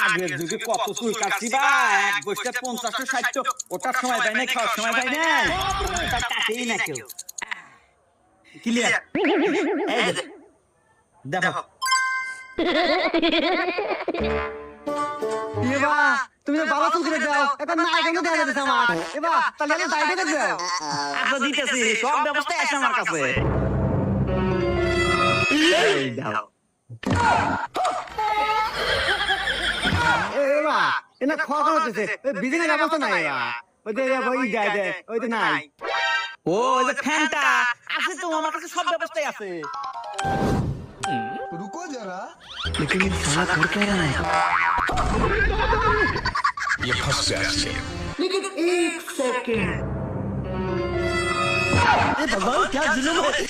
আগের যুগে কত চুল কাটছি বা এক বছর 50-60 ওটার সময় পাই না, খাওয়ার সময় পাই না, ওটা কাটেই না কেউ। ক্লিয়ার? এই দেখো এবা তুমি বাবা চুল করে দাও, এটা না কেন দেখা যাচ্ছে আমার। এবা তাহলে আমি দাইতে দাও। আচ্ছা দিতেছি, সব ব্যবস্থা আছে আমার কাছে। এই দাও। এবা এনা খাওয়া করতেছে, বিজনেস ব্যবস্থা নাই এবা। ওই যে ওই গায় দে, ওই তো নাই। ও ওই যে ফ্যানটা আছে তো, আমার কাছে সব ব্যবস্থাই আছে। रुको जरा लेकिन ये साला कर क्या रहा है? ये फंस गया लेकिन एक सेकंड। ए भगवान क्या जुल्म है।